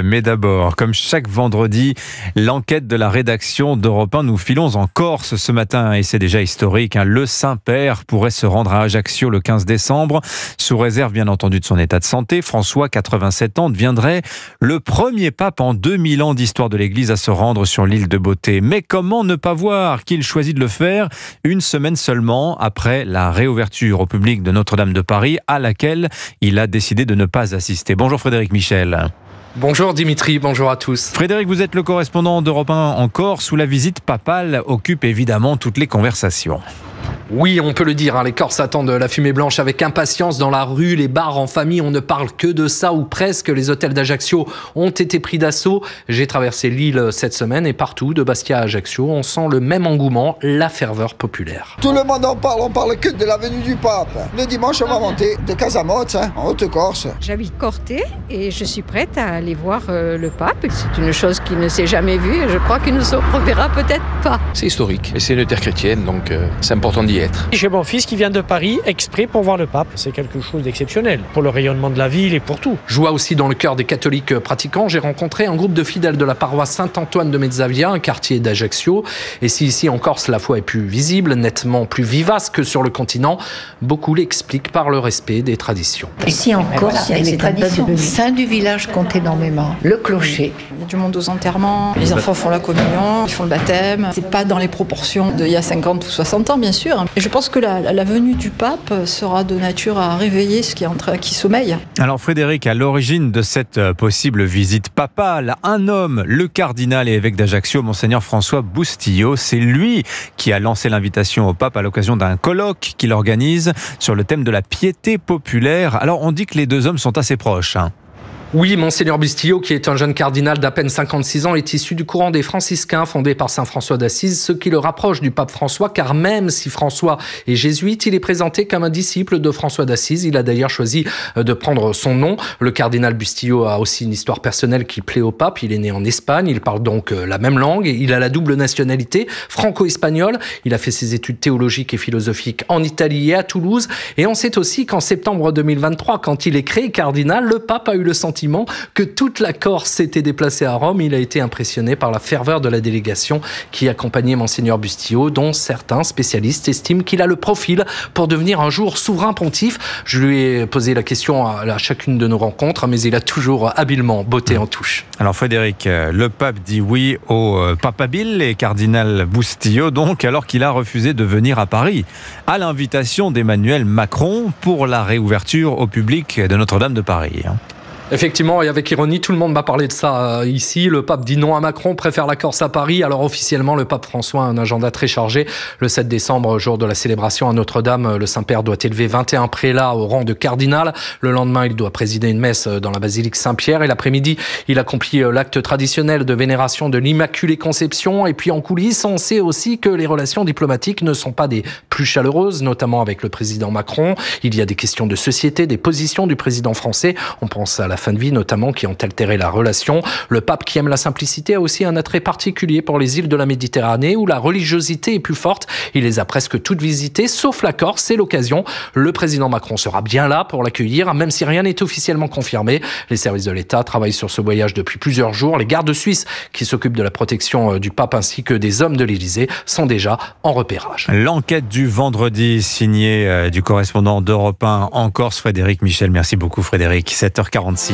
Mais d'abord, comme chaque vendredi, l'enquête de la rédaction d'Europe 1, nous filons en Corse ce matin et c'est déjà historique. Le Saint-Père pourrait se rendre à Ajaccio le 15 décembre, sous réserve bien entendu de son état de santé. François, 87 ans, deviendrait le premier pape en 2000 ans d'histoire de l'Église à se rendre sur l'île de Beauté. Mais comment ne pas voir qu'il choisit de le faire une semaine seulement après la réouverture au public de Notre-Dame de Paris, à laquelle il a décidé de ne pas assister. Bonjour Frédéric Michel. Bonjour Dimitri, bonjour à tous. Frédéric, vous êtes le correspondant d'Europe 1 en Corse où la visite papale occupe évidemment toutes les conversations. Oui, on peut le dire, les Corses attendent la fumée blanche avec impatience dans la rue, les bars en famille, on ne parle que de ça ou presque. Les hôtels d'Ajaccio ont été pris d'assaut. J'ai traversé l'île cette semaine et partout, de Bastia à Ajaccio, on sent le même engouement, la ferveur populaire. Tout le monde en parle, on parle que de la venue du pape. Le dimanche, on va monter de Casamance, en Haute-Corse. J'habite Corté et je suis prête à aller voir le pape. C'est une chose qui ne s'est jamais vue et je crois qu'il ne se reverra peut-être pas. C'est historique et c'est une terre chrétienne, donc c'est important d'y être. J'ai mon fils qui vient de Paris exprès pour voir le pape. C'est quelque chose d'exceptionnel pour le rayonnement de la ville et pour tout. Joie aussi dans le cœur des catholiques pratiquants. J'ai rencontré un groupe de fidèles de la paroisse Saint-Antoine de Mezzavia, un quartier d'Ajaccio. Et si ici en Corse la foi est plus visible, nettement plus vivace que sur le continent, beaucoup l'expliquent par le respect des traditions. Ici en Corse, il y a les traditions. Le saint du village compte énormément. Le clocher. Il y a du monde aux enterrements, les enfants font la communion, ils font le baptême. C'est pas dans les proportions d'il y a 50 ou 60 ans, bien sûr. Et je pense que la venue du pape sera de nature à réveiller ce qui sommeille. Alors Frédéric, à l'origine de cette possible visite papale, un homme, le cardinal et évêque d'Ajaccio, Monseigneur François Bustillo, c'est lui qui a lancé l'invitation au pape à l'occasion d'un colloque qu'il organise sur le thème de la piété populaire. Alors on dit que les deux hommes sont assez proches. Oui, Monseigneur Bustillo, qui est un jeune cardinal d'à peine 56 ans, est issu du courant des franciscains fondé par saint François d'Assise, ce qui le rapproche du pape François, car même si François est jésuite, il est présenté comme un disciple de François d'Assise. Il a d'ailleurs choisi de prendre son nom. Le cardinal Bustillo a aussi une histoire personnelle qui plaît au pape. Il est né en Espagne, il parle donc la même langue, il a la double nationalité, franco-espagnole. Il a fait ses études théologiques et philosophiques en Italie et à Toulouse. Et on sait aussi qu'en septembre 2023, quand il est créé cardinal, le pape a eu le sentiment que toute la Corse s'était déplacée à Rome. Il a été impressionné par la ferveur de la délégation qui accompagnait Monseigneur Bustillo, dont certains spécialistes estiment qu'il a le profil pour devenir un jour souverain pontife. Je lui ai posé la question à chacune de nos rencontres, mais il a toujours habilement botté en touche. Alors Frédéric, le pape dit oui au papabile et cardinal Bustillo, donc, alors qu'il a refusé de venir à Paris, à l'invitation d'Emmanuel Macron pour la réouverture au public de Notre-Dame de Paris. Effectivement, et avec ironie, tout le monde m'a parlé de ça ici. Le pape dit non à Macron, préfère la Corse à Paris. Alors officiellement, le pape François a un agenda très chargé. Le 7 décembre, jour de la célébration à Notre-Dame, le Saint-Père doit élever 21 prélats au rang de cardinal. Le lendemain, il doit présider une messe dans la basilique Saint-Pierre. Et l'après-midi, il accomplit l'acte traditionnel de vénération de l'Immaculée Conception. Et puis en coulisses, on sait aussi que les relations diplomatiques ne sont pas des plus chaleureuses, notamment avec le président Macron. Il y a des questions de société, des positions du président français. On pense à la fin de vie notamment qui ont altéré la relation. Le pape qui aime la simplicité a aussi un attrait particulier pour les îles de la Méditerranée où la religiosité est plus forte. Il les a presque toutes visitées, sauf la Corse. C'est l'occasion. Le président Macron sera bien là pour l'accueillir, même si rien n'est officiellement confirmé. Les services de l'État travaillent sur ce voyage depuis plusieurs jours. Les gardes suisses qui s'occupent de la protection du pape ainsi que des hommes de l'Élysée sont déjà en repérage. L'enquête du vendredi signée du correspondant d'Europe 1 en Corse, Frédéric Michel. Merci beaucoup Frédéric. 7h45.